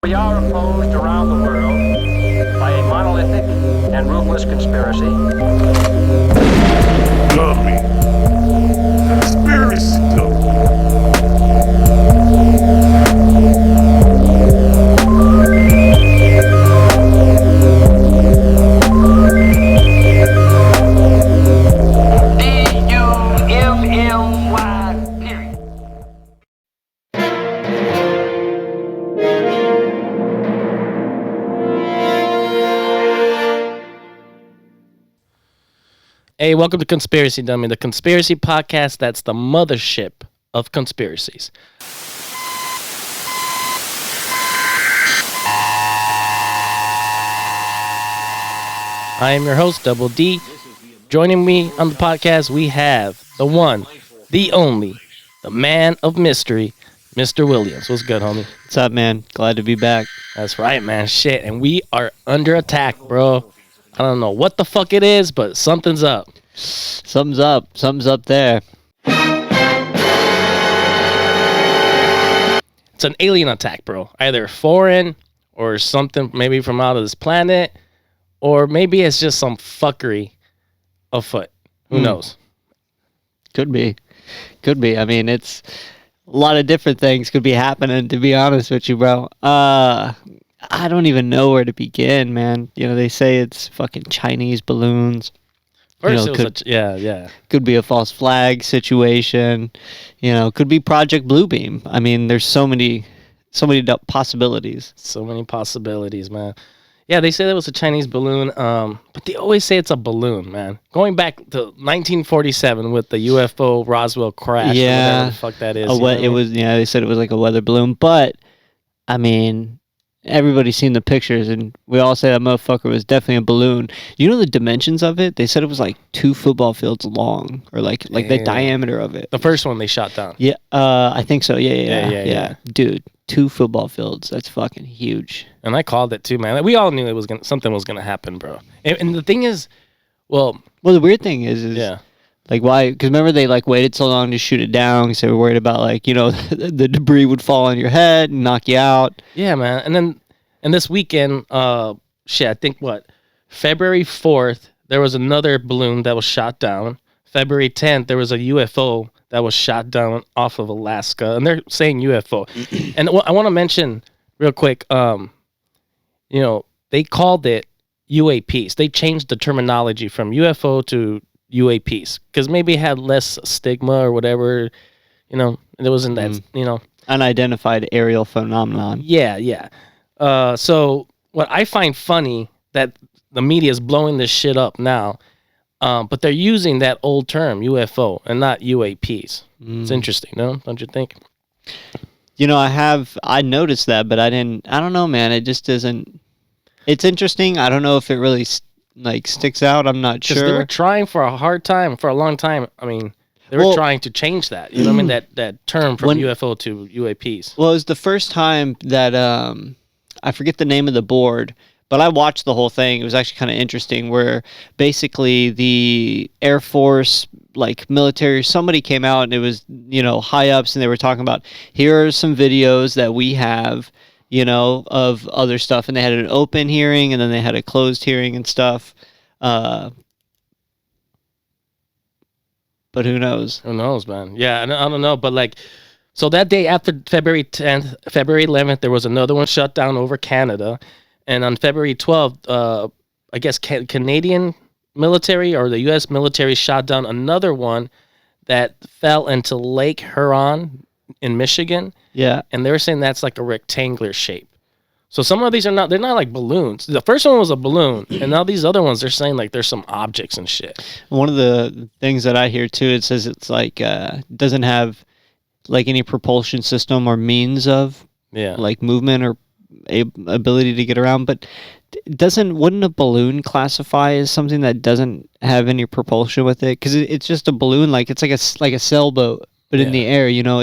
We are opposed around the world by a monolithic and ruthless conspiracy. Dummy. Conspiracy dummy. Hey, welcome to Conspiracy Dummy, the conspiracy podcast that's the mothership of conspiracies. I am your host, Double D. Joining me on the podcast, we have the one, the only, the man of mystery, Mr. Williams. What's good, homie? What's up, man? Glad to be back. That's right, man. Shit, and we are under attack, bro. I don't know what the fuck it is, but something's up. Something's up. Something's up there. It's an alien attack, bro. Either foreign or something maybe from out of this planet, or maybe it's just some fuckery afoot. Who knows? Could be. Could be. I mean, it's a lot of different things could be happening, to be honest with you, bro. I don't even know where to begin, man. You know, they say it's fucking Chinese balloons. First, You know, it was yeah. Could be a false flag situation. You know, could be Project Bluebeam. I mean, there's so many possibilities. So many possibilities, man. Yeah, they say that was a Chinese balloon, but they always say it's a balloon, man. Going back to 1947 with the UFO Roswell crash, or whatever the fuck that is. They said it was like a weather balloon, but I mean, everybody's seen the pictures, and we all say that motherfucker was definitely a balloon. You know the dimensions of it? They said it was like 2 football fields long, or like the diameter of it. The first one they shot down. Yeah, I think so. Yeah. Dude, 2 football fields. That's fucking huge. And I called it too, man. We all knew it was something was gonna happen, bro. And the thing is, well, the weird thing is yeah. Like, why? Because remember, they like waited so long to shoot it down because they were worried about, like, you know, the debris would fall on your head and knock you out. Yeah, man. And this weekend, I think February 4th, there was another balloon that was shot down. February 10th, there was a UFO that was shot down off of Alaska, and they're saying UFO. And I want to mention real quick, you know, they called it UAPs. They changed the terminology from UFO to UAPs because maybe it had less stigma or whatever, you know, it wasn't that, you know. Unidentified aerial phenomenon. Yeah. So what I find funny that the media is blowing this shit up now, but they're using that old term UFO and not UAPs. It's interesting, no? Don't you think? You know, I noticed that, but I don't know, man. It just isn't. It's interesting. I don't know if it really sticks out. I'm not sure. Because they were trying for a long time. I mean, they were trying to change that. You know what I mean? That term from UFO to UAPs. Well, it was the first time that I forget the name of the board, but I watched the whole thing. It was actually kind of interesting where basically the Air Force, like military, somebody came out and it was, you know, high ups, and they were talking about, here are some videos that we have, you know, of other stuff. And they had an open hearing and then they had a closed hearing and stuff. But who knows? Who knows, man? Yeah, I don't know. But like, so that day after February 10th, February 11th, there was another one shut down over Canada. And on February 12th, I guess Canadian military or the U.S. military shot down another one that fell into Lake Huron in Michigan. Yeah. And they were saying that's like a rectangular shape. So some of these they're not like balloons. The first one was a balloon, and now these other ones, they're saying like there's some objects and shit. One of the things that I hear too, it says it's like doesn't have like any propulsion system or means of like movement or ability to get around. But wouldn't a balloon classify as something that doesn't have any propulsion with it? Because it's just a balloon, like it's like a sailboat, but in the air. You know,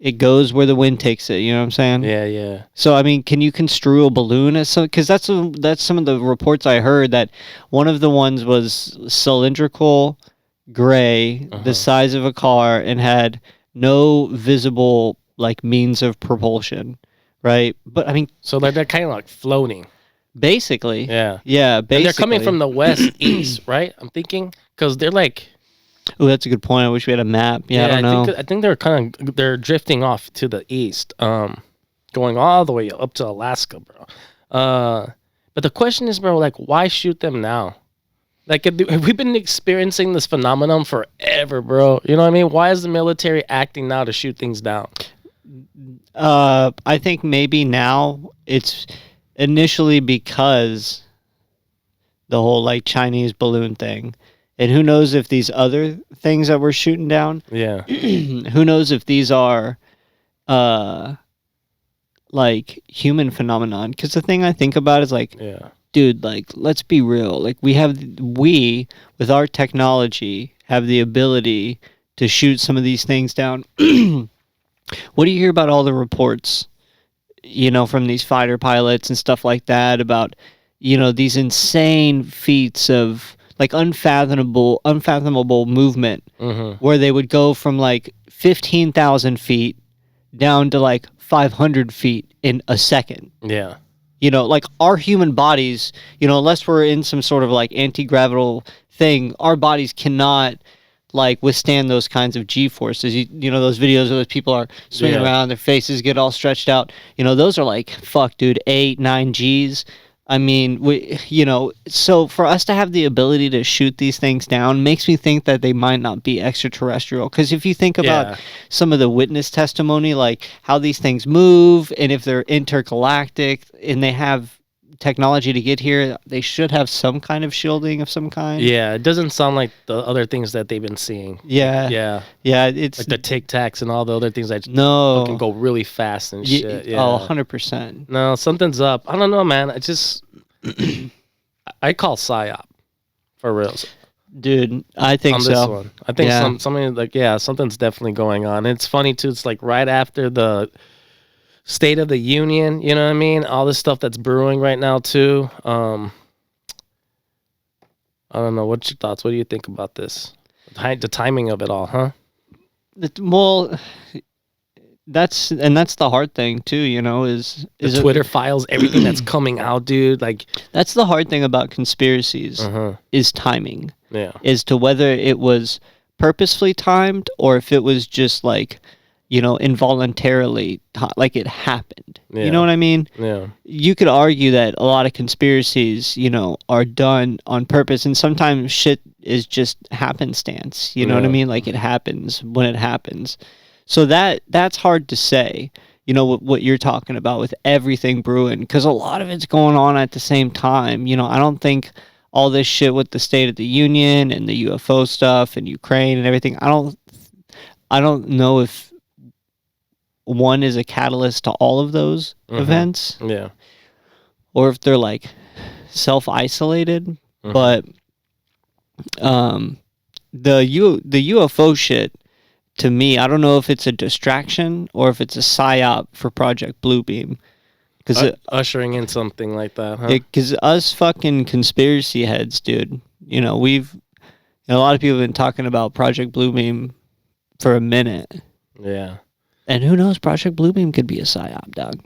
it goes where the wind takes it. You know what I'm saying? Yeah. So I mean, can you construe a balloon as some? Because that's some of the reports I heard, that one of the ones was cylindrical, gray, the size of a car, and had no visible like means of propulsion. right? But I mean, so they're kind of like floating. Basically, yeah, basically. And they're coming from the west east, right? I'm thinking because they're like. Oh, that's a good point. I wish we had a map. Yeah, I don't know. I think they're drifting off to the east, going all the way up to Alaska, bro. But the question is, bro, like, why shoot them now? Like, have we been experiencing this phenomenon forever, bro? You know what I mean? Why is the military acting now to shoot things down? I think maybe now it's initially because the whole like Chinese balloon thing. And who knows if these other things that we're shooting down, who knows if these are like human phenomenon? Because the thing I think about is like, dude, like, let's be real. Like, we with our technology have the ability to shoot some of these things down. What do you hear about all the reports, you know, from these fighter pilots and stuff like that about, you know, these insane feats of like unfathomable movement, where they would go from like 15,000 feet down to like 500 feet in a second. Yeah. You know, like our human bodies, you know, unless we're in some sort of like anti-gravital thing, our bodies cannot like withstand those kinds of G-forces. You know, those videos where those people are swinging around, their faces get all stretched out. You know, those are like, fuck, dude, 8, 9 Gs. I mean, you know, so for us to have the ability to shoot these things down makes me think that they might not be extraterrestrial. Because if you think about some of the witness testimony, like how these things move and if they're intergalactic and they have technology to get here, they should have some kind of shielding of some kind. Yeah, it doesn't sound like the other things that they've been seeing. Yeah, it's like the Tic Tacs and all the other things that can go really fast and shit. Yeah. Oh, 100%. No, something's up. I don't know, man. I just I call psyop for reals. Dude, I think so. This one. I think something like something's definitely going on. It's funny too. It's like right after the State of the Union, you know what I mean? All this stuff that's brewing right now too. I don't know. What's your thoughts? What do you think about this? The timing of it all, huh? Well, that's the hard thing too, you know, is Twitter files, everything that's coming out, dude. Like that's the hard thing about conspiracies is timing. Yeah. As to whether it was purposefully timed or if it was just like, you know, involuntarily, like it happened. Yeah. You know what I mean? Yeah. You could argue that a lot of conspiracies, you know, are done on purpose, and sometimes shit is just happenstance. You know what I mean? Like it happens when it happens. So that's hard to say. You know what you're talking about with everything brewing, because a lot of it's going on at the same time. You know, I don't think all this shit with the State of the Union and the UFO stuff and Ukraine and everything. I don't know if one is a catalyst to all of those events. Yeah. Or if they're like self-isolated. But the UFO shit, to me, I don't know if it's a distraction or if it's a psyop for Project Bluebeam. Ushering in something like that, huh? Because us fucking conspiracy heads, dude, you know, a lot of people have been talking about Project Bluebeam for a minute. Yeah. And who knows, Project Bluebeam could be a psyop, dog.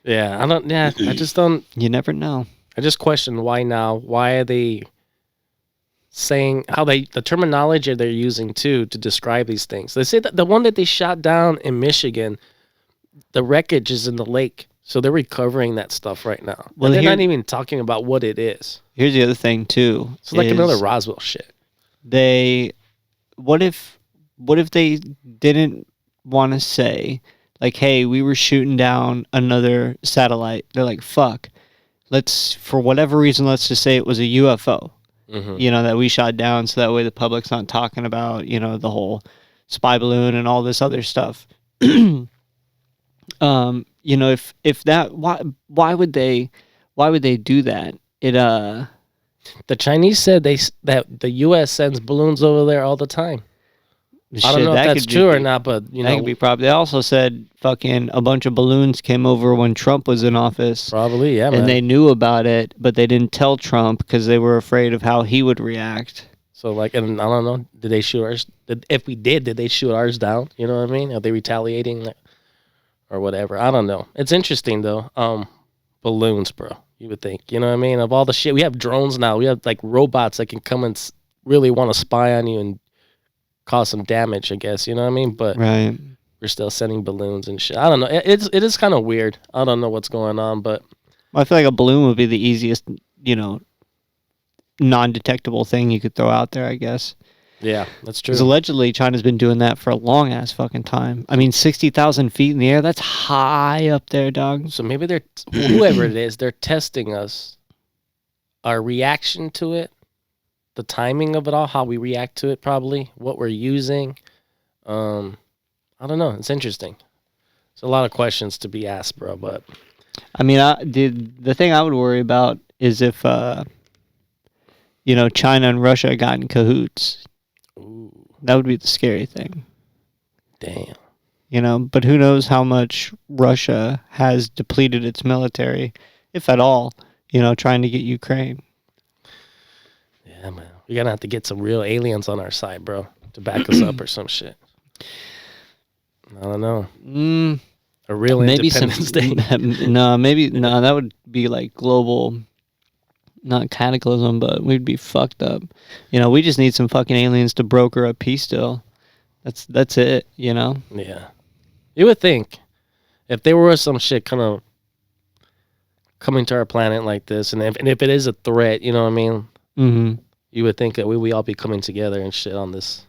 Yeah, I just don't... You never know. I just question why now. Why are they saying the terminology they're using too to describe these things? They say that the one that they shot down in Michigan, the wreckage is in the lake. So they're recovering that stuff right now. Well, they're not even talking about what it is. Here's the other thing too. It's like another Roswell shit. What if they didn't want to say, like, hey, we were shooting down another satellite. They're like, fuck. For whatever reason, let's just say it was a UFO. You know, that we shot down, so that way the public's not talking about, you know, the whole spy balloon and all this other stuff. You know, if that, why would they do that? The Chinese said that the U.S. sends balloons over there all the time. I don't know if that's true or not, but you know, that could be probably. They also said fucking a bunch of balloons came over when Trump was in office. Probably, yeah, man. And they knew about it, but they didn't tell Trump because they were afraid of how he would react. So, like, and I don't know, did they shoot ours? If we did they shoot ours down? You know what I mean? Are they retaliating? or whatever. I don't know. It's interesting though. Balloons, bro. You would think, you know what I mean? Of all the shit, we have drones now. We have like robots that can come and really want to spy on you and cause some damage, I guess. You know what I mean? But right. We're still sending balloons and shit. I don't know. It is kind of weird. I don't know what's going on, but I feel like a balloon would be the easiest, non-detectable thing you could throw out there, I guess. Yeah, that's true. Because allegedly China's been doing that for a long ass fucking time. I mean, 60,000 feet in the air, that's high up there, dog. So maybe they're, whoever it is, they're testing us, our reaction to it, the timing of it all, how we react to it, probably, what we're using. I don't know. It's interesting. There's a lot of questions to be asked, bro. But I mean, the thing I would worry about is if, China and Russia got in cahoots. Ooh. That would be the scary thing. Damn. But who knows how much Russia has depleted its military, if at all, trying to get Ukraine. Yeah, man. We're going to have to get some real aliens on our side, bro, to back us up or some shit. I don't know. A real Independence Day. No, that would be like global, not cataclysm, but we'd be fucked up. We just need some fucking aliens to broker a peace deal. That's it, Yeah. You would think if there were some shit kind of coming to our planet like this, and if it is a threat, you know what I mean? Mm-hmm. You would think that we all be coming together and shit on this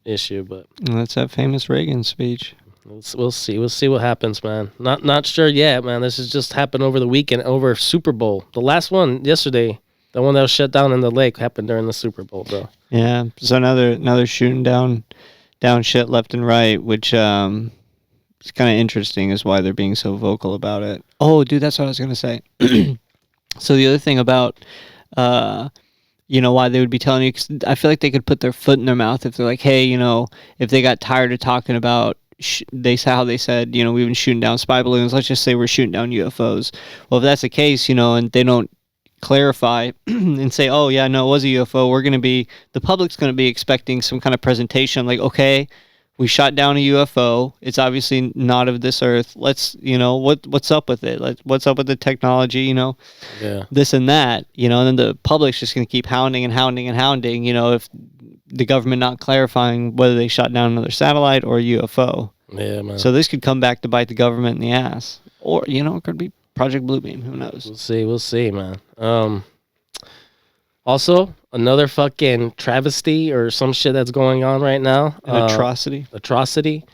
issue, but that's that famous Reagan speech. We'll see. We'll see what happens, man. Not sure yet, man. This has just happened over the weekend, over Super Bowl. The last one yesterday, the one that was shut down in the lake, happened during the Super Bowl, bro. Yeah. So another shooting down shit left and right, which it's kind of interesting, is why they're being so vocal about it. Oh, dude, that's what I was gonna say. So the other thing about why they would be telling you, 'cause I feel like they could put their foot in their mouth if they're like, hey, if they got tired of talking about, they said, we've been shooting down spy balloons, let's just say we're shooting down UFOs. Well, if that's the case, and they don't clarify and say, oh, yeah, no, it was a UFO, the public's going to be expecting some kind of presentation like, okay, we shot down a UFO. It's obviously not of this earth. Let's, what's up with it? What's up with the technology, this and that, and then the public's just going to keep hounding, if the government not clarifying whether they shot down another satellite or a UFO. Yeah, man. So this could come back to bite the government in the ass. Or, it could be Project Bluebeam. Who knows? We'll see, man. Also, another fucking travesty or some shit that's going on right now. An atrocity.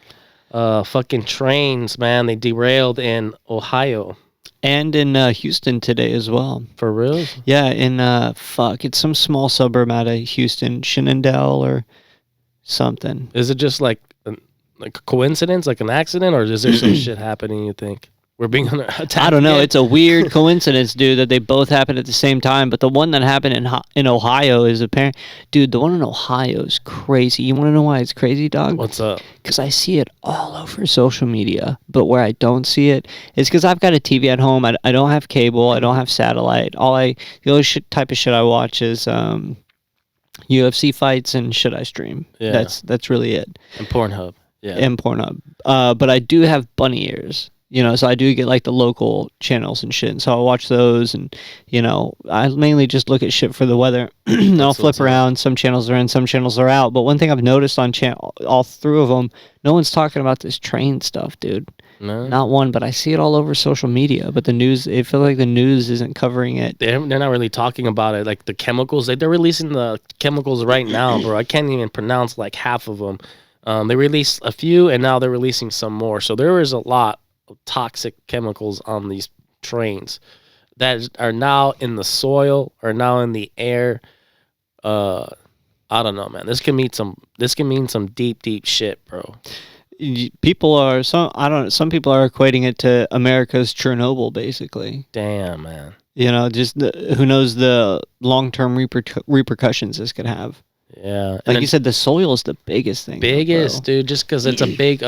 Fucking trains, man. They derailed in Ohio. And in Houston today as well. For real? Yeah, it's some small suburb out of Houston, Shenandoah or something. Is it just like a coincidence, like an accident, or is there some shit happening, you think? We're being attacked. I don't know. Again? It's a weird coincidence, dude, that they both happened at the same time. But the one that happened in Ohio is apparent. Dude, the one in Ohio is crazy. You want to know why it's crazy, dog? What's up? Because I see it all over social media. But where I don't see it is because I've got a TV at home. I don't have cable. I don't have satellite. The only type of shit I watch is UFC fights and shit I stream. Yeah. That's really it. And Pornhub. Yeah. And Pornhub. But I do have bunny ears. So I do get like the local channels and shit. And so I'll watch those and, I mainly just look at shit for the weather. And I'll flip around. Some channels are in, some channels are out. But one thing I've noticed on all through of them, no one's talking about this train stuff, dude. No. Not one, but I see it all over social media. But the news, it feels like the news isn't covering it. They're not really talking about it. Like the chemicals, they're releasing the chemicals right now, bro. I can't even pronounce like half of them. They released a few and now they're releasing some more. So there is a lot toxic chemicals on these trains that are now in the soil or now in the air. I don't know, man. This can mean some deep shit, bro. Some people are equating it to America's Chernobyl, basically. Damn, man. Just who knows the long-term repercussions this could have. Yeah. Like you said, the soil is the biggest thing. Dude, just because it's a big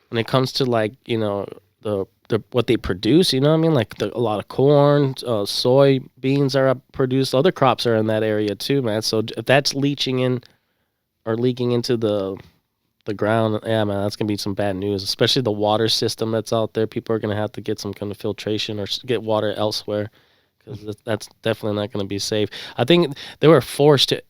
when it comes to like, the what they produce, you know what I mean? Like a lot of corn, soybeans are produced. Other crops are in that area too, man. So if that's leaching in or leaking into the the ground. Yeah, man, that's gonna be some bad news. Especially the water system that's out there. People are gonna have to get some kind of filtration or get water elsewhere, because that's definitely not gonna be safe. I think they were forced to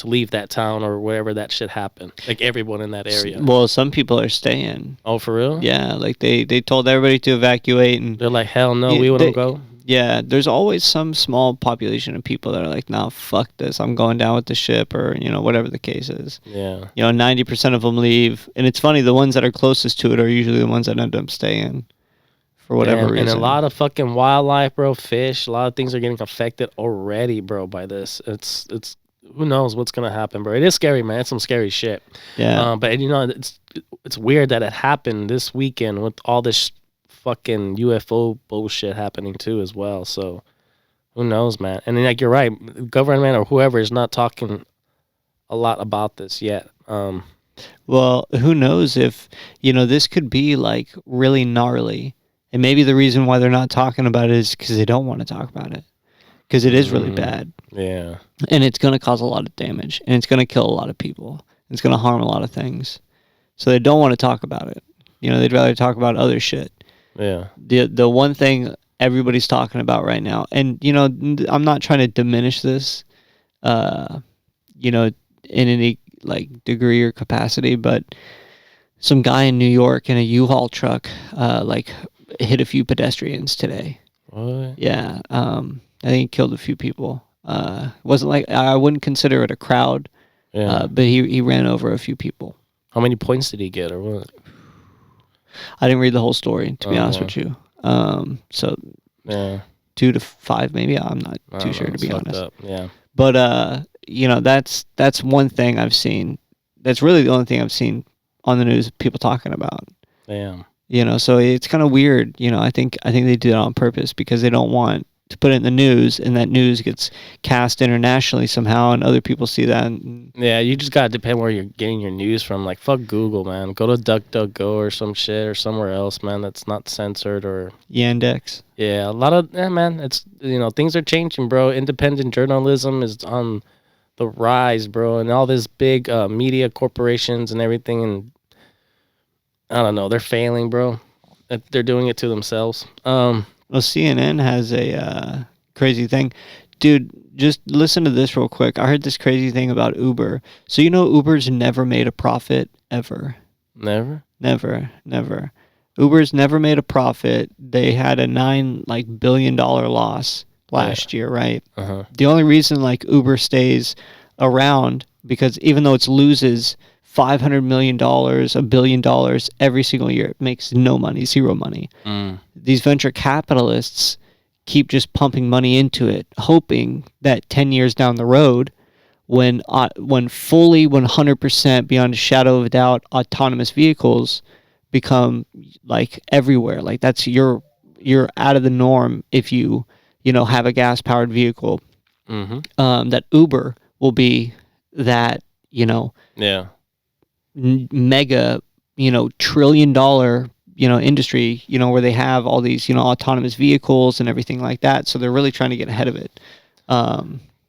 leave that town or wherever that shit happened. Like everyone in that area. Well, some people are staying. Oh, for real? Yeah, like they told everybody to evacuate, and they're like, hell no, we wouldn't go. Yeah, there's always some small population of people that are like, nah, fuck this, I'm going down with the ship, or, whatever the case is. Yeah. 90% of them leave. And it's funny, the ones that are closest to it are usually the ones that end up staying for whatever reason. And a lot of fucking wildlife, bro, fish, a lot of things are getting affected already, bro, by this. It's who knows what's going to happen, bro. It is scary, man. It's some scary shit. Yeah. But, it's weird that it happened this weekend with all this fucking UFO bullshit happening too as well. So who knows, man? And then, like, you're right, government or whoever is not talking a lot about this yet. Well, who knows if this could be like really gnarly, and maybe the reason why they're not talking about it is because they don't want to talk about it, because it is really bad. Yeah, and it's going to cause a lot of damage, and it's going to kill a lot of people. It's going to harm a lot of things, so they don't want to talk about it. They'd rather talk about other shit. Yeah. The one thing everybody's talking about right now, and I'm not trying to diminish this, in any like degree or capacity, but some guy in New York in a U-Haul truck, hit a few pedestrians today. What? Yeah. I think he killed a few people. Wasn't like, I wouldn't consider it a crowd. Yeah. But he ran over a few people. How many points did he get, or what? I didn't read the whole story, to be honest with you. So yeah, 2 to 5 maybe. I'm not too sure, to be honest. Up. Yeah. But that's one thing I've seen. That's really the only thing I've seen on the news people talking about. Damn. So it's kind of weird. I think they do that on purpose because they don't want to put it in the news, and that news gets cast internationally somehow, and other people see that. Yeah, you just gotta depend where you're getting your news from. Like, fuck Google, man. Go to DuckDuckGo or some shit, or somewhere else, man. That's not censored, or Yandex. Yeah, a lot of man. It's things are changing, bro. Independent journalism is on the rise, bro, and all these big media corporations and everything, and I don't know, they're failing, bro. They're doing it to themselves. Well, CNN has a crazy thing. Dude, just listen to this real quick. I heard this crazy thing about Uber. So Uber's never made a profit, ever. Never? Never. Uber's never made a profit. They had a $9 billion loss last year, right? Uh-huh. The only reason Uber stays around, because even though it loses $500 million, $1 billion every single year, it makes no money, zero money. These venture capitalists keep just pumping money into it, hoping that 10 years down the road, when fully 100% beyond a shadow of a doubt, autonomous vehicles become everywhere. That's you're out of the norm if you have a gas powered vehicle. Mm-hmm. That Uber will be that yeah. mega $1 trillion industry, where they have all these autonomous vehicles and everything like that. So they're really trying to get ahead of it.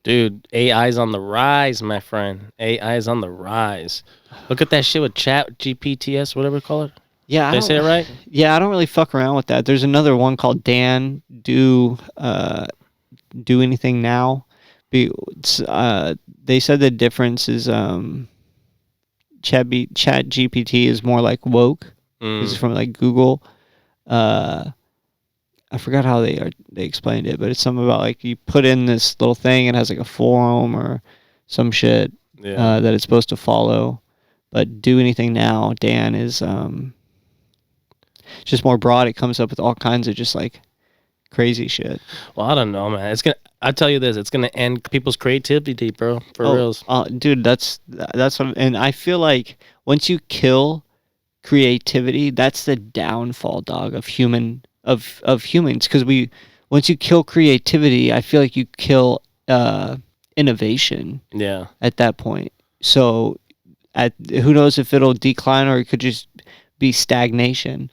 Dude, AI's on the rise, my friend. AI's on the rise. Look at that shit with Chat GPTs, whatever we call it. Yeah, did I say it right? Yeah, I don't really fuck around with that. There's another one called Dan Do Anything Now. They said the difference is Chat GPT is more like woke. This is from Google. I forgot how they explained it, but it's something about you put in this little thing, it has a forum or some shit that it's supposed to follow. But Do Anything Now, Dan, is just more broad. It comes up with all kinds of just crazy shit. Well, I don't know, man. I tell you this, it's gonna end people's creativity, bro. For reals. Dude, that's what. And I feel like once you kill creativity, that's the downfall, dog, of humans. Because once you kill creativity, I feel like you kill innovation. Yeah. At that point, so who knows if it'll decline or it could just be stagnation.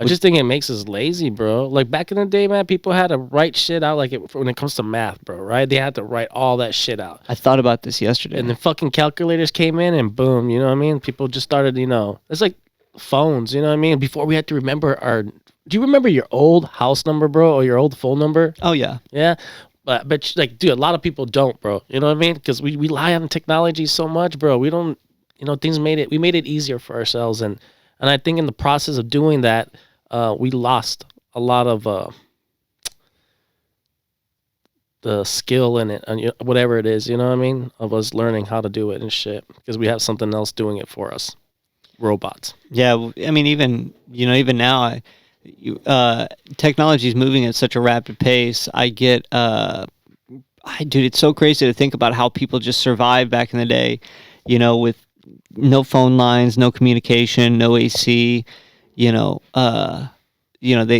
I just think it makes us lazy, bro. Like back in the day, man, people had to write shit out. Like when it comes to math, bro, right? They had to write all that shit out. I thought about this yesterday. And then fucking calculators came in, and boom, you know what I mean? People just started, it's like phones, you know what I mean? Before we had to remember do you remember your old house number, bro, or your old phone number? Oh yeah. Yeah. But like, dude, a lot of people don't, bro. You know what I mean? Because we rely on technology so much, bro. We don't, we made it easier for ourselves. And I think in the process of doing that, we lost a lot of the skill in it, and whatever it is, you know what I mean, of us learning how to do it and shit, because we have something else doing it for us, robots. Yeah, I mean, even now, technology is moving at such a rapid pace. Dude, it's so crazy to think about how people just survived back in the day, with no phone lines, no communication, no AC, a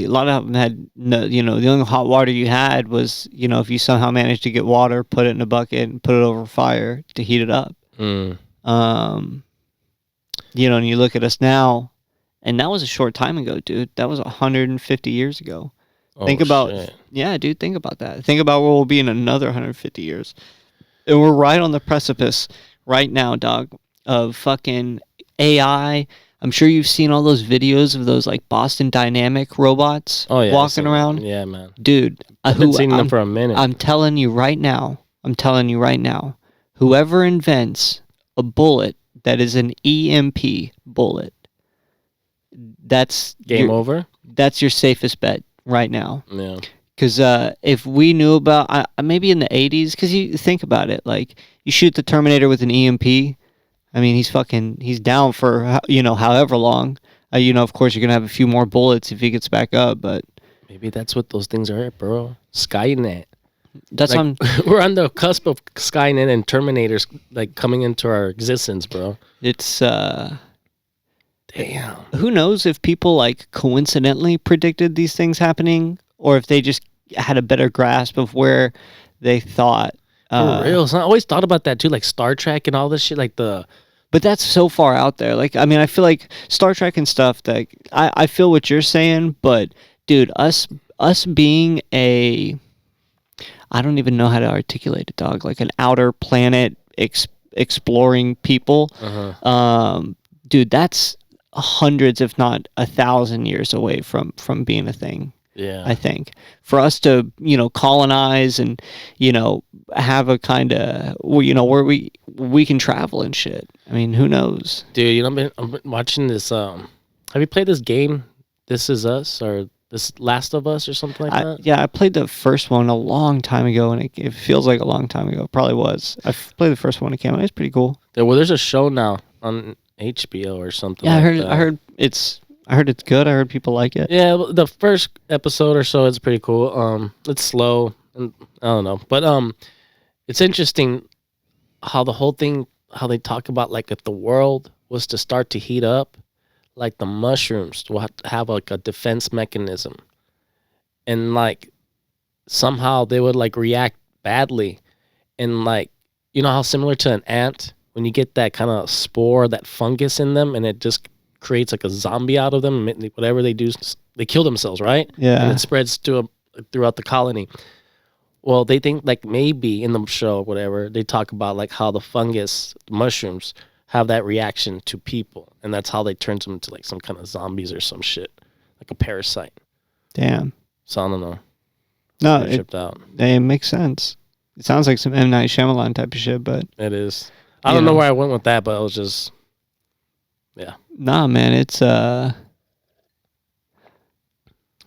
lot of them had no, the only hot water you had was, if you somehow managed to get water, put it in a bucket and put it over fire to heat it up. And you look at us now, and that was a short time ago, dude. That was 150 years ago. Think about that. Think about where we'll be in another 150 years. And we're right on the precipice right now, dog, of fucking AI. I'm sure you've seen all those videos of those like Boston Dynamic robots walking around. Yeah, man. Dude, I've been seeing them for a minute. I'm telling you right now, whoever invents a bullet that is an EMP bullet, that's game over. That's your safest bet right now. Yeah. Because if we knew about, maybe in the 80s, because you think about it, like you shoot the Terminator with an EMP, I mean, he's down for, however long. Of course, you're going to have a few more bullets if he gets back up, but... Maybe that's what those things are, bro. Skynet. That's like, we're on the cusp of Skynet and Terminators, like, coming into our existence, bro. It's, Damn. Who knows if people, like, coincidentally predicted these things happening, or if they just had a better grasp of where they thought... For real. So I always thought about that, too, like Star Trek and all this shit, like the... But that's so far out there. Like, I mean, I feel like Star Trek and stuff, that I feel what you're saying, but dude, us being I don't even know how to articulate it, dog, like an outer planet exploring people. Dude, that's hundreds, if not 1,000 years away from being a thing. Yeah. I think for us to, colonize and, have a kind of, where we can travel and shit. I mean, who knows? Dude, I've been watching this. Have you played this game, This Is Us, or This Last of Us, or something like that? Yeah, I played the first one a long time ago, and it feels like a long time ago. It probably was. I played the first one. It came out. It's pretty cool. Yeah, well, there's a show now on HBO or something. Yeah, like I heard it's good. I heard people like it. Yeah, the first episode or so is pretty cool. It's slow, and I don't know, but it's interesting how the whole thing, how they talk about, like, if the world was to start to heat up, like the mushrooms will have like a defense mechanism, and like somehow they would like react badly, and like, how similar to an ant, when you get that kind of spore, that fungus in them, and it just creates like a zombie out of them. Whatever they do, they kill themselves, right? Yeah. And it spreads throughout the colony. Well, they think like maybe in the show, whatever, they talk about like how the fungus, mushrooms, have that reaction to people, and that's how they turn them into like some kind of zombies or some shit, like a parasite. Damn. So I don't know. No, it makes sense. It sounds like some M. Night Shyamalan type of shit, but it is. I don't know where I went with that, but it was just, yeah. Nah, man, it's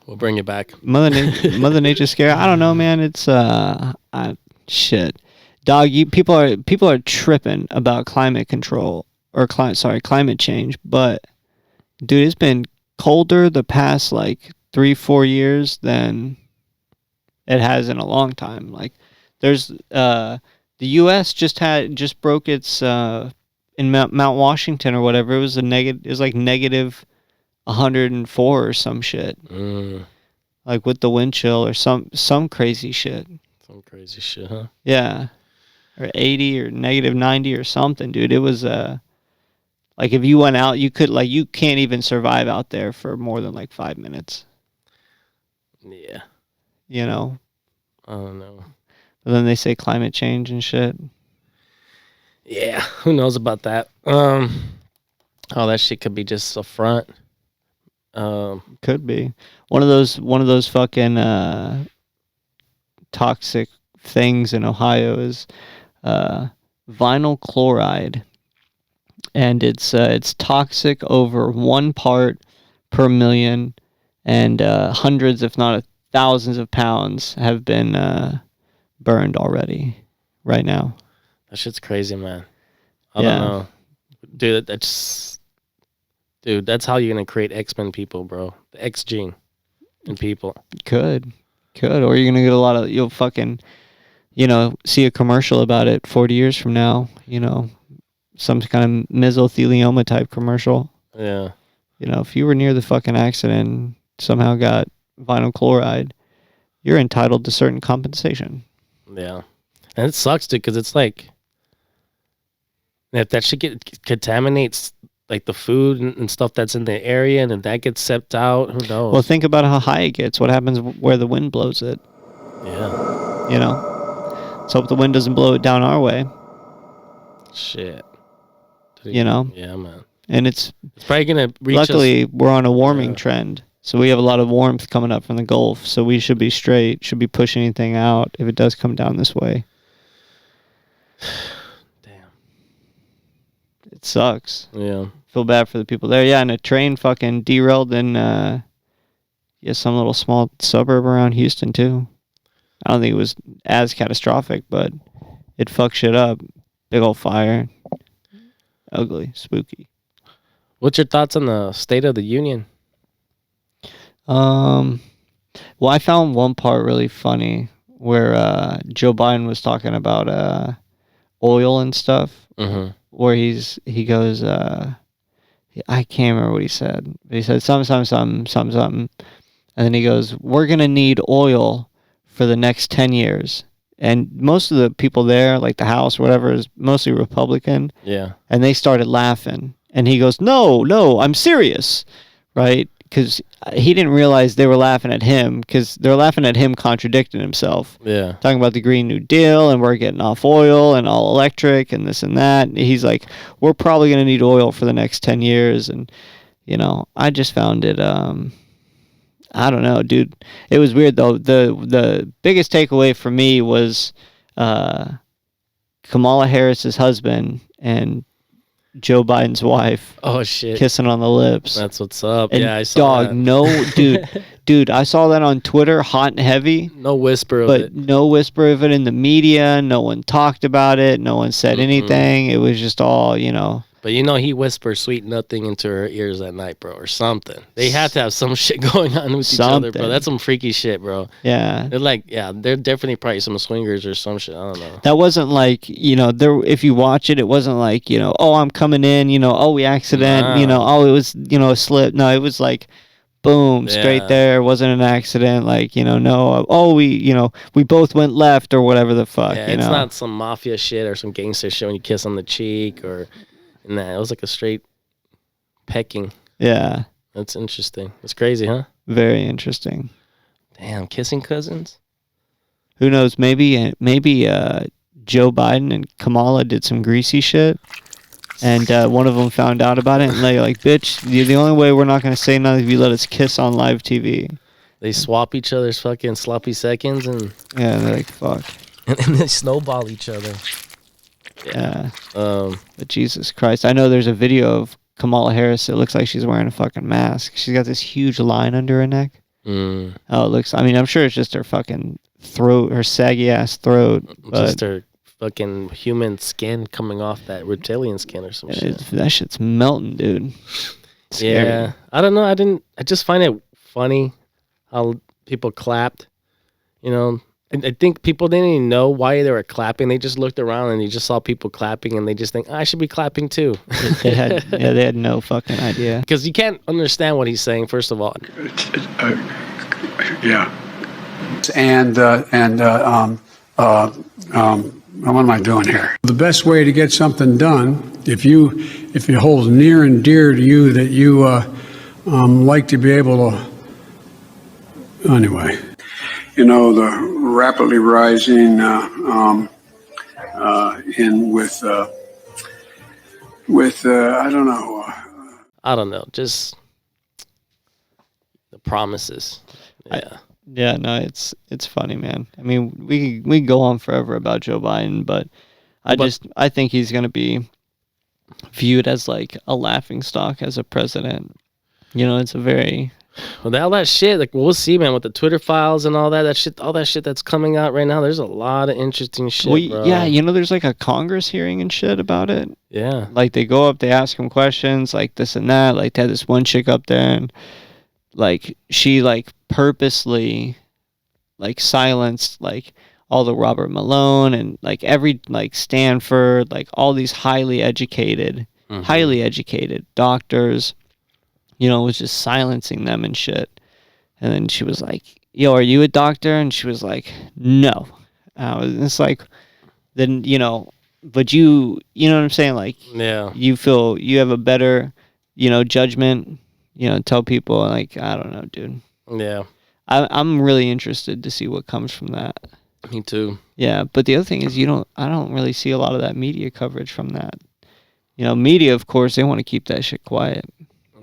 We'll bring it back. Mother Nature's scary. I don't know, man. It's shit. Dog, people are tripping about climate control or climate change, but dude, it's been colder the past like 3-4 years than it has in a long time. Like, there's the U.S. just broke its in Mount Washington or whatever. It was like negative 104 or some shit. Like with the wind chill or some crazy shit. Some crazy shit, huh? Yeah. Or 80 or negative 90 or something, dude. It was Like if you went out, you could like you can't even survive out there for more than like 5 minutes. Yeah. You know. I don't know. But then they say climate change and shit. Yeah, who knows about that? Oh, that shit could be just a front. Could be one of those fucking toxic things in Ohio is vinyl chloride, and it's toxic over 1 part per million, and hundreds, if not thousands, of pounds have been burned already. Right now, that shit's crazy, man. I don't know, dude. That's how you're gonna create X-Men people, bro. The X gene in people. Could, or you're gonna get a lot of you'll fucking, see a commercial about it 40 years from now. Some kind of mesothelioma type commercial. Yeah. If you were near the fucking accident, somehow got vinyl chloride, you're entitled to certain compensation. Yeah, and it sucks, dude, because it's like if that shit contaminates like the food and stuff that's in the area, and then that gets seeped out. Who knows? Well, think about how high it gets. What happens where the wind blows it? Yeah. Let's hope the wind doesn't blow it down our way. Shit. Yeah, man. And it's probably gonna reach. Luckily, we're on a warming trend, so we have a lot of warmth coming up from the Gulf. So we should be straight. Should be pushing anything out if it does come down this way. Damn. It sucks. Yeah. Feel bad for the people there. Yeah, and a train fucking derailed in some little small suburb around Houston too. I don't think it was as catastrophic, but it fucked shit up. Big old fire. Ugly, spooky. What's your thoughts on the State of the Union? Well, I found one part really funny where Joe Biden was talking about oil and stuff. Mm-hmm. Where he goes, I can't remember what he said, but he said something, and then he goes, "We're gonna need oil for the next 10 years." And most of the people there, like the House, or whatever, is mostly Republican. Yeah. And they started laughing. And he goes, no, I'm serious. Right? Because he didn't realize they were laughing at him, because they're laughing at him contradicting himself. Yeah. Talking about the Green New Deal, and we're getting off oil, and all electric, and this and that. And he's like, we're probably going to need oil for the next 10 years. And, I just found it... I don't know, dude. It was weird though. The biggest takeaway for me was Kamala Harris's husband and Joe Biden's wife. Oh shit! Kissing on the lips. That's what's up. And yeah, I saw that. No, dude. I saw that on Twitter, hot and heavy. No whisper of it. But no whisper of it in the media. No one talked about it. No one said anything. It was just all, But he whispers sweet nothing into her ears at night, bro, or something. They have to have some shit going on with each other, bro. That's some freaky shit, bro. Yeah. They're definitely probably some swingers or some shit. I don't know. That wasn't like, if you watch it wasn't like, oh, I'm coming in, oh, we accident, oh, it was, a slip. No, it was like, boom, straight there. It wasn't an accident. Like, no, oh, we both went left or whatever the fuck, Yeah, it's not some mafia shit or some gangster shit when you kiss on the cheek or... Nah, it was like a straight pecking. Yeah. That's interesting. It's crazy, huh? Very interesting. Damn, kissing cousins? Who knows? Maybe Joe Biden and Kamala did some greasy shit, and one of them found out about it, and they're like, bitch, the only way we're not going to say nothing if you let us kiss on live TV. They swap each other's fucking sloppy seconds, and... Yeah, they're like, fuck. And they snowball each other. Yeah. But Jesus Christ. I know there's a video of Kamala Harris. It looks like she's wearing a fucking mask. She's got this huge line under her neck. Oh, it looks... I'm sure it's just her fucking throat, her saggy ass throat. Just her fucking human skin coming off that reptilian skin or some shit. That shit's melting, dude. Yeah. I don't know. I just find it funny how people clapped, I think people didn't even know why they were clapping. They just looked around and you just saw people clapping and they just think, I should be clapping too. They had no fucking idea. Because you can't understand what he's saying, first of all. Yeah. And what am I doing here? The best way to get something done, if it holds near and dear to you that you like to be able to, anyway. You know, the rapidly rising I don't know. I don't know, just the promises. Yeah. No, it's funny, man. I mean, we go on forever about Joe Biden, but I think he's going to be viewed as like a laughingstock as a president. You know, it's a very all that shit, like we'll see, man, with the Twitter files and all that shit, that's coming out right now. There's a lot of interesting shit, bro. Yeah, you know, there's like a Congress hearing and shit about it. Yeah, like they go up, they ask him questions, like this and that. Like they had this one chick up there, and like she like purposely like silenced like all the Robert Malone and like every like Stanford, like all these highly educated doctors. You know, was just silencing them and shit. And then she was like, yo, are you a doctor? And she was like, no. It's like, then, you know, but you know what I'm saying? Like, yeah, you feel you have a better, you know, judgment, you know, tell people, like, I don't know, dude. Yeah. I'm really interested to see what comes from that. Me too. Yeah, but the other thing is I don't really see a lot of that media coverage from that. You know, media, of course, they want to keep that shit quiet.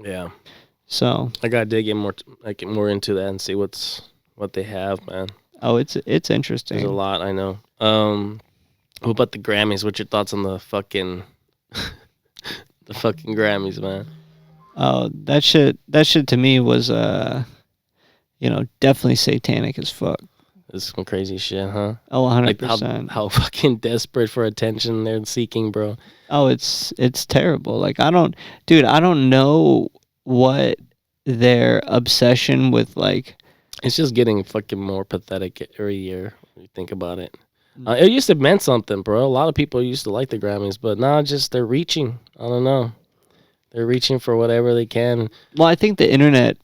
Yeah. So I gotta dig in more into that and see what they have, man. Oh, it's interesting. There's a lot, I know. What about the Grammys? What's your thoughts on the fucking the fucking Grammys, man? Oh, that shit to me was you know, definitely satanic as fuck. It's some crazy shit, huh? Oh, 100%. Like how fucking desperate for attention they're seeking, bro. Oh, it's terrible. Like I don't know what their obsession with, like, it's just getting fucking more pathetic every year when you think about it. It used to meant something, bro. A lot of people used to like the Grammys, but now just they're reaching. I don't know. They're reaching for whatever they can. Well, I think the internet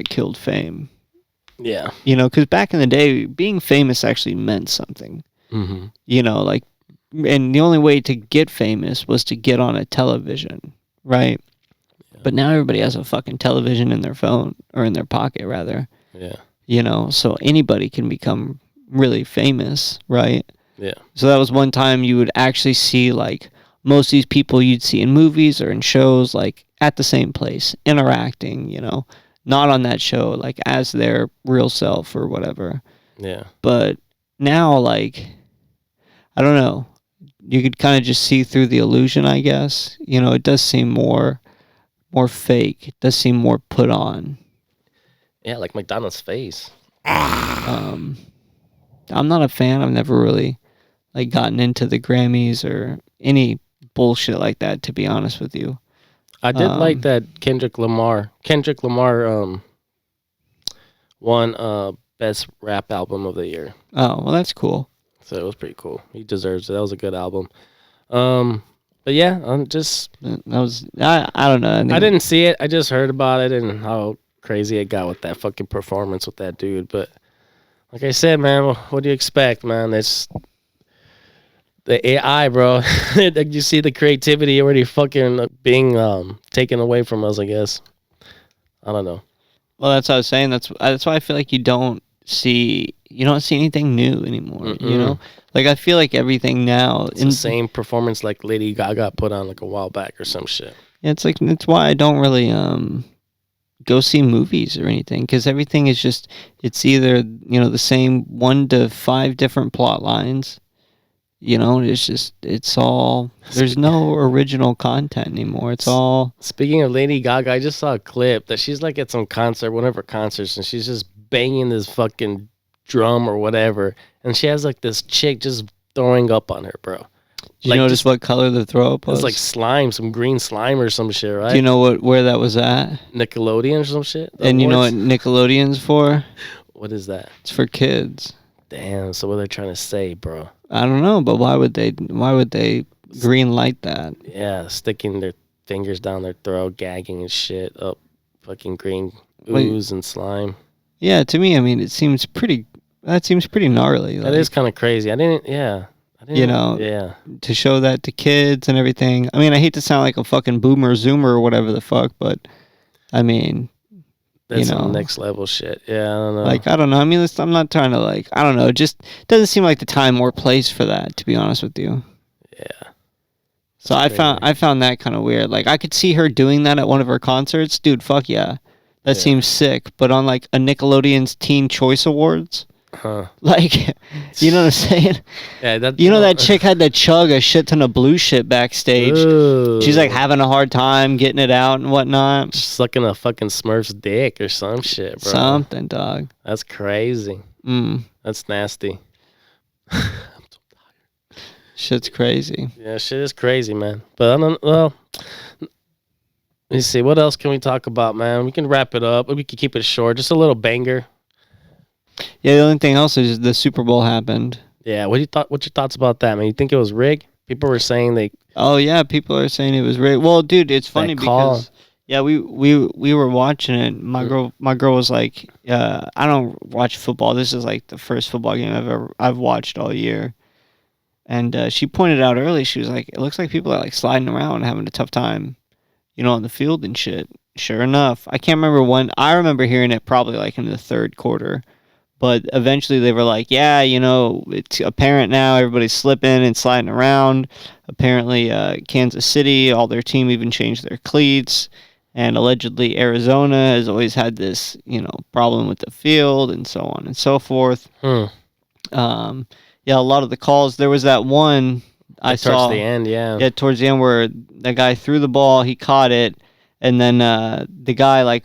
killed fame. Yeah. You know, because back in the day, being famous actually meant something. Mm-hmm. You know, like, and the only way to get famous was to get on a television, right? Yeah. But now everybody has a fucking television in their phone, or in their pocket, rather. Yeah. You know, so anybody can become really famous, right? Yeah. So that was one time you would actually see, like, most of these people you'd see in movies or in shows, like, at the same place, interacting, you know, not on that show, like, as their real self or whatever. Yeah. But now, like, I don't know, you could kind of just see through the illusion, I guess. You know, it does seem more fake. It does seem more put on. Yeah, like Madonna's face. I'm not a fan. I've never really, like, gotten into the Grammys or any bullshit like that, to be honest with you. I did like that Kendrick Lamar won Best Rap Album of the Year. Oh, well, that's cool. So it was pretty cool. He deserves it. That was a good album. But yeah, I'm just... I don't know. I didn't see it. I just heard about it and how crazy it got with that fucking performance with that dude. But like I said, man, what do you expect, man? It's the AI, bro. You see the creativity already fucking being taken away from us, I guess. I don't know. Well, that's what I was saying. That's why I feel like you don't see anything new anymore. Mm-mm. You know, like, I feel like everything now it's the same performance like Lady Gaga put on like a while back or some shit. Yeah, it's why I don't really go see movies or anything, because everything is just, it's either, you know, the same 1 to 5 different plot lines. You know, it's all, there's no original content anymore. It's all... Speaking of Lady Gaga, I just saw a clip that she's like at some concert, one of her concerts, and she's just banging this fucking drum or whatever, and she has like this chick just throwing up on her, bro. Did you notice what color the throw up was? It's like slime, some green slime or some shit, right? Do you know where that was at? Nickelodeon or some shit? And you know what Nickelodeon's for? What is that? It's for kids. Damn, so what are they trying to say, bro? I don't know, but why would they green light that? Yeah, sticking their fingers down their throat, gagging and shit up, fucking green ooze and slime. Yeah, to me, I mean, that seems pretty gnarly. That is kind of crazy. I Yeah. To show that to kids and everything. I mean, I hate to sound like a fucking boomer zoomer or whatever the fuck, but I mean, that's some next level shit. Yeah, I don't know. Like, I don't know. I mean, I'm not trying to like, I don't know. It just doesn't seem like the time or place for that, to be honest with you. Yeah. So I found that kind of weird. Like, I could see her doing that at one of her concerts. Dude, fuck yeah. That seems sick. But on like a Nickelodeon's Teen Choice Awards, like, you know what I'm saying? Yeah, that chick had to chug a shit ton of blue shit backstage. Ooh. She's like having a hard time getting it out and whatnot. Sucking a fucking Smurf's dick or some shit, bro. Something, dog. That's crazy. That's nasty. I'm so tired. Shit's crazy. Yeah, shit is crazy, man. But I don't. Well, let me see. What else can we talk about, man? We can wrap it up. We can keep it short. Just a little banger. Yeah, the only thing else is the Super Bowl happened. Yeah, what's your thoughts about that, man? You think it was rigged? People were saying they. Oh yeah, people are saying it was rigged. Well, dude, it's funny because we were watching it. My girl was like, I don't watch football. This is like the first football game I've watched all year. And she pointed out early, she was like, it looks like people are like sliding around and having a tough time, on the field and shit. Sure enough, I can't remember when. I remember hearing it probably like in the third quarter. But eventually they were like, yeah, it's apparent now everybody's slipping and sliding around. Apparently Kansas City, all their team even changed their cleats. And allegedly Arizona has always had this, problem with the field and so on and so forth. Yeah, a lot of the calls, there was that one I saw. Towards the end, yeah. Yeah, towards the end where the guy threw the ball, he caught it, and then the guy, like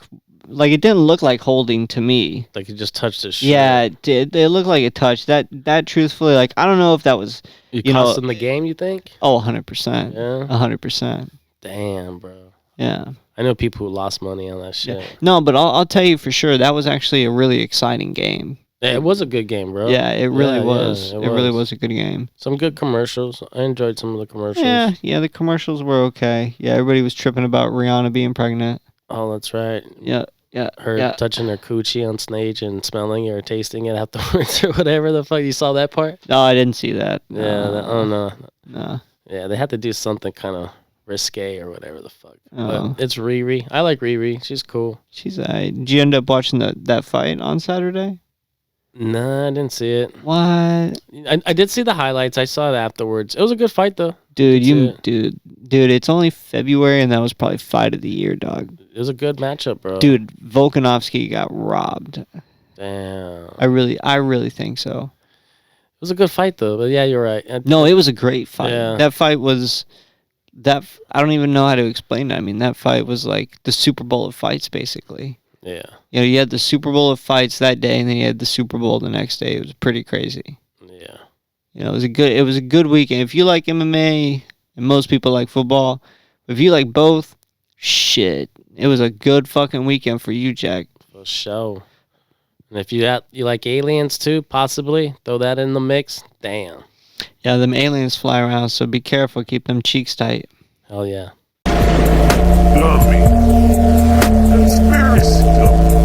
it didn't look like holding to me. Like he just touched his shit. Yeah, it did. It looked like it touched. That truthfully, like, I don't know if that was... You cost him the game, you think? Oh, 100%. Yeah? 100%. Damn, bro. Yeah. I know people who lost money on that shit. Yeah. No, but I'll tell you for sure, that was actually a really exciting game. Yeah, it was a good game, bro. Yeah, it really was. Yeah, it really was a good game. Some good commercials. I enjoyed some of the commercials. Yeah, the commercials were okay. Yeah, everybody was tripping about Rihanna being pregnant. Oh, that's right. Yeah. Her touching her coochie on stage and smelling it or tasting it afterwards or whatever the fuck. You saw that part? No, I didn't see that. No. Yeah, No. Yeah, they had to do something kind of risque or whatever the fuck. Oh. But it's Riri. I like Riri. She's cool. Did you end up watching that fight on Saturday? Nah, I didn't see it. What? I did see the highlights. I saw it afterwards. It was a good fight though. Dude, it's only February and that was probably fight of the year, dog. It was a good matchup, bro. Dude, Volkanovski got robbed. Damn. I really think so. It was a good fight though, but yeah, you're right. No, it was a great fight. Yeah. That fight was I don't even know how to explain it. I mean, that fight was like the Super Bowl of fights, basically. Yeah. You had the Super Bowl of fights that day, and then you had the Super Bowl the next day. It was pretty crazy. Yeah. It was a good weekend. If you like MMA, and most people like football, if you like both, shit, it was a good fucking weekend for you, Jack. For sure. And if you like aliens too, possibly throw that in the mix. Damn. Yeah, them aliens fly around, so be careful. Keep them cheeks tight. Hell yeah. Love me. Conspiracy.